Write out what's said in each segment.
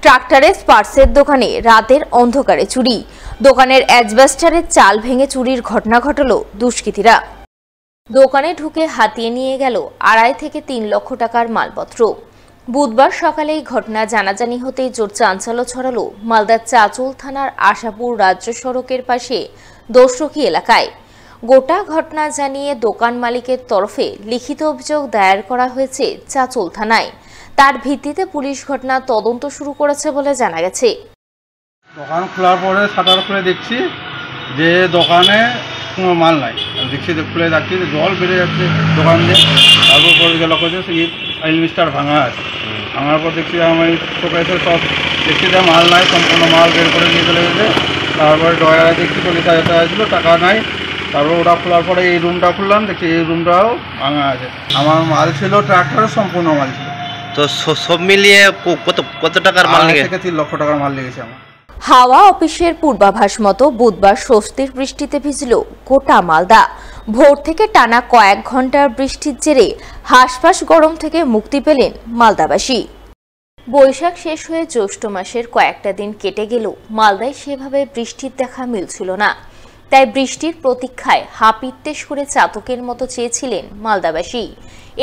ট্রাক্টরে স্পার্সের দোকানে রাতের অন্ধকারে চুরি। দোকানের অ্যাজবেস্টারের চাল ভেঙে চুরির ঘটনা ঘটল দুষ্কৃতীরা। দোকানে ঢুকে হাতিয়ে নিয়ে গেল 2.5 থেকে 3 লক্ষ টাকার মালপত্র। বুধবার সকালে এই ঘটনা জানাজানি হতেই জোর চাঞ্চল্য ছড়ালো মালদার চাঁচল থানার আশাপুর রাজ্য সড়কের পাশে দোসরকি এলাকায়। গোটা ঘটনা জানিয়ে দোকান মালিকের তরফে লিখিত অভিযোগ দায়ের করা হয়েছে চাঁচল থানায়। তার ভিত্তিতে পুলিশ ঘটনা তদন্ত শুরু করেছে বলে জানা গেছে। দোকান খোলার পরে শাটার খুলে দেখছি যে দোকানে কোনো মাল নাই। দেখছি খুলে দেখছি জল বেড়ে যাচ্ছে দোকান দিয়ে। তারপর পরে গেল করছে সেই এলমিস্টার ভাঙা আছে। ভাঙার পর দেখছি আমি চোখে এসে সব দেখছি যে মাল নাই, সম্পূর্ণ মাল বের করে নিয়ে চলে গেছে। তারপরে ডয়ারে দেখছি 40,000 টাকা ছিল, টাকা নাই। তারপর ওটা খোলার পরে এই রুমটা খুললাম, দেখছি এই রুমটাও ভাঙা আছে। আমার মাল ছিল ট্রাক্টরের সম্পূর্ণ মাল ছিল। তো সব মিলিয়ে কত টাকার মাল লেগেছে? 2.5 থেকে 3 লক্ষ টাকার মাল লেগেছে আমার। হাওয়া অফিসের পূর্বাভাস মতো বুধবার স্বস্তির বৃষ্টিতে ভিজল গোটা মালদা। ভোর থেকে টানা কয়েক ঘন্টার বৃষ্টির জেরে হাঁসফাঁস গরম থেকে মুক্তি পেলেন মালদাবাসী। বৈশাখ শেষ হয়ে জ্যৈষ্ঠ মাসের কয়েকটা দিন কেটে গেল মালদায় সেভাবে বৃষ্টির দেখা মিলছিল না। তাই বৃষ্টির প্রতীক্ষায় হাপিত্তেশ করে চাতকের মতো চেয়েছিলেন মালদাবাসী।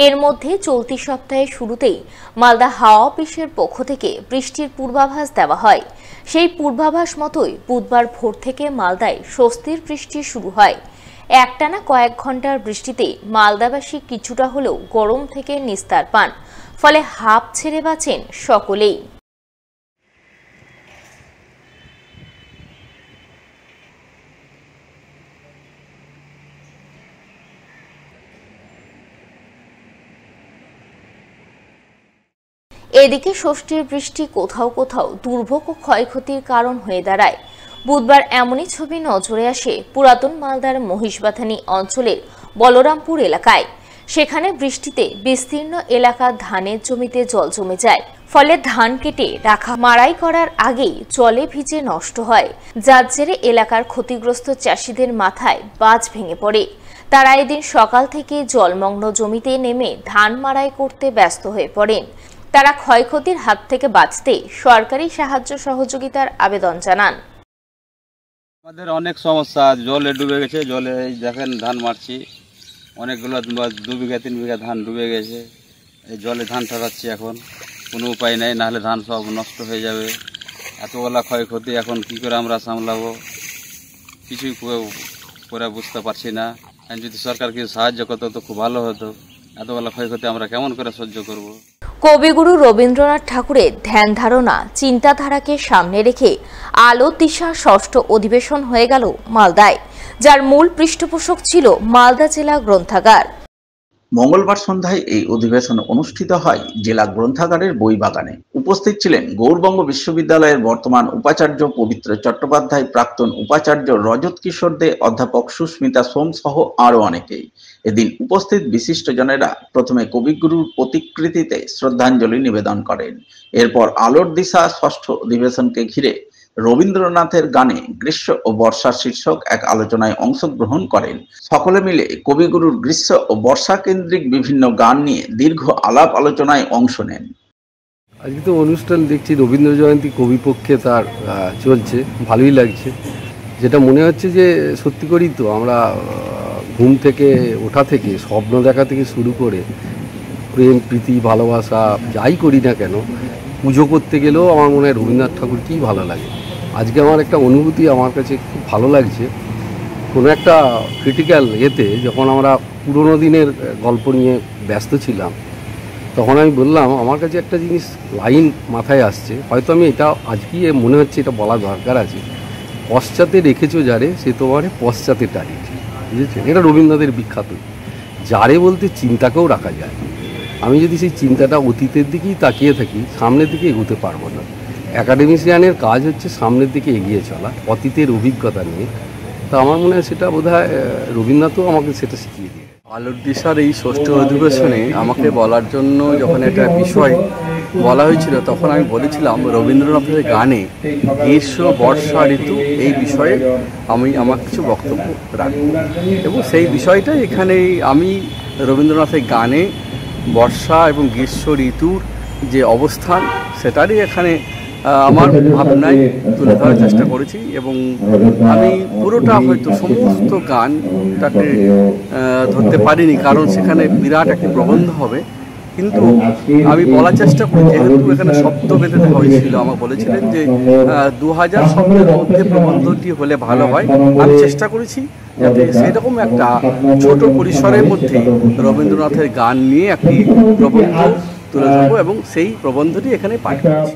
এর মধ্যে চলতি সপ্তাহের শুরুতেই মালদা হাওয়া অফিসের পক্ষ থেকে বৃষ্টির পূর্বাভাস দেওয়া হয়। সেই পূর্বাভাস মতোই বুধবার ভোর থেকে মালদায় স্বস্তির বৃষ্টি শুরু হয়। একটানা কয়েক ঘন্টার বৃষ্টিতে মালদাবাসী কিছুটা হলেও গরম থেকে নিস্তার পান। ফলে হাঁপ ছেড়ে বাঁচেন সকলেই। এদিকে ষষ্ঠীর বৃষ্টি কোথাও কোথাও দুর্ভোগ ও ক্ষয়ক্ষতির কারণ হয়ে দাঁড়ায়। বুধবার এমনই ছবি নজরে আসে পুরাতন মালদার মহিষবাথানি অঞ্চলের বলরামপুর এলাকায়। সেখানে বৃষ্টিতে বিস্তীর্ণ এলাকার ধানের জমিতে জল জমে যায়। ফলে ধান কেটে রাখা মাড়াই করার আগেই জলে ভিজে নষ্ট হয়, যার জেরে এলাকার ক্ষতিগ্রস্ত চাষিদের মাথায় বাজ ভেঙে পড়ে। তারা এদিন সকাল থেকে জলমগ্ন জমিতে নেমে ধান মাড়াই করতে ব্যস্ত হয়ে পড়েন। তারা ক্ষয়ক্ষতির হাত থেকে বাঁচতে সরকারি সাহায্য সহযোগিতার আবেদন জানান। আমাদের অনেক সমস্যা, জলে ডুবে গেছে। জলে দেখেন ধান মারছি, অনেকগুলো 2 বিঘা 3 বিঘা ধান ডুবে গেছে। এই জলে ধান ঠাকাচ্ছি, এখন কোনো উপায় নেই, নাহলে ধান সব নষ্ট হয়ে যাবে। এতগুলা ক্ষয়ক্ষতি এখন কি করে আমরা সামলাবো, কিছুই করে বুঝতে পারছি না। যদি সরকার কিছু সাহায্য করতো তো খুব ভালো হতো। এতগুলা ক্ষয়ক্ষতি আমরা কেমন করে সহ্য করব? কবিগুরু রবীন্দ্রনাথ ঠাকুরের ধ্যান ধারণা চিন্তাধারাকে সামনে রেখে আলো দিশা ষষ্ঠ অধিবেশন হয়ে গেল মালদায়, যার মূল পৃষ্ঠপোষক ছিল মালদা জেলা গ্রন্থাগার। মঙ্গলবার সন্ধ্যায় এই অধিবেশন অনুষ্ঠিত হয় জেলা গ্রন্থাগারের বই বাগানে। উপস্থিত ছিলেন গৌরবঙ্গ বিশ্ববিদ্যালয়ের বর্তমান উপাচার্য পবিত্র চট্টোপাধ্যায়, প্রাক্তন উপাচার্য রজত কিশোর দে, অধ্যাপক সুস্মিতা সোম সহ আরো অনেকেই। এদিন উপস্থিত বিশিষ্টজনেরা প্রথমে কবিগুরুর প্রতিকৃতিতে শ্রদ্ধাঞ্জলি নিবেদন করেন। এরপর আলোর দিশা ষষ্ঠ অধিবেশনকে ঘিরে রবীন্দ্রনাথের গানে গ্রীষ্ম ও বর্ষা শীর্ষক এক আলোচনায় অংশগ্রহণ করেন। সকলে মিলে কবিগুরুর গ্রীষ্ম ও বর্ষা কেন্দ্রিক বিভিন্ন গান নিয়ে দীর্ঘ আলাপ আলোচনায় অংশ নেন। আজকে তো অনুষ্ঠান দেখছি রবীন্দ্র জয়ন্তী কবিপক্ষে তার চলছে, ভালোই লাগছে। যেটা মনে হচ্ছে যে সত্যি করেই তো আমরা ঘুম থেকে ওঠা থেকে স্বপ্ন দেখা থেকে শুরু করে প্রেম প্রীতি ভালোবাসা যাই করি না কেন, পুজো করতে গেলেও আমার মনে হয় রবীন্দ্রনাথ ঠাকুর কী ভালো লাগে। আজকে আমার একটা অনুভূতি আমার কাছে খুব ভালো লাগছে। কোনো একটা ক্রিটিক্যাল যখন আমরা পুরোনো দিনের গল্প নিয়ে ব্যস্ত ছিলাম, তখন আমি বললাম আমার কাছে একটা জিনিস লাইন মাথায় আসছে, হয়তো আমি এটা আজকে মনে হচ্ছে এটা বলা দরকার আছে। পশ্চাতে রেখেছো যারে, সে তোমারে পশ্চাতে টানিয়েছে। বুঝেছেন? এটা রবীন্দ্রনাথের বিখ্যাত। যারে বলতে চিন্তাকেও রাখা যায়। আমি যদি সেই চিন্তাটা অতীতের দিকেই তাকিয়ে থাকি, সামনের দিকে এগোতে পারবো না। অ্যাকাডেমিশিয়ানের কাজ হচ্ছে সামনের দিকে এগিয়ে চলা, অতীতের অভিজ্ঞতা নিয়ে। তা আমার মনে হয় সেটা বোধহয় রবীন্দ্রনাথও আমাকে সেটা শিখিয়ে দিয়ে। আলোর দিশার এই ষষ্ঠ অধিবেশনে আমাকে বলার জন্য যখন একটা বিষয় বলা হয়েছিল, তখন আমি বলেছিলাম রবীন্দ্রনাথের গানে গ্রীষ্ম বর্ষা ঋতু এই বিষয়ে আমি আমার কিছু বক্তব্য রাখব। এবং সেই বিষয়টা এখানে আমি রবীন্দ্রনাথের গানে বর্ষা এবং গ্রীষ্ম ঋতুর যে অবস্থান সেটারই এখানে আমার ভাবনায় তুলে ধরার চেষ্টা করেছি এবং আমি পুরোটা হয়তো সমস্ত গানটাকে ধরতে পারিনি, কারণ সেখানে বিরাট একটি প্রবন্ধ হবে। কিন্তু আমি বলার চেষ্টা করি, যেহেতু এখানে শব্দ বেঁধে দেওয়া হয়েছিল, আমাকে বলেছিলেন যে 2000 শব্দের মধ্যে প্রবন্ধটি হলে ভালো হয়। আমি চেষ্টা করেছি যাতে সেরকম একটা ছোট পরিসরের মধ্যে রবীন্দ্রনাথের গান নিয়ে একটি প্রবন্ধ তুলে ধরবো এবং সেই প্রবন্ধটি এখানে পাঠ করেছি।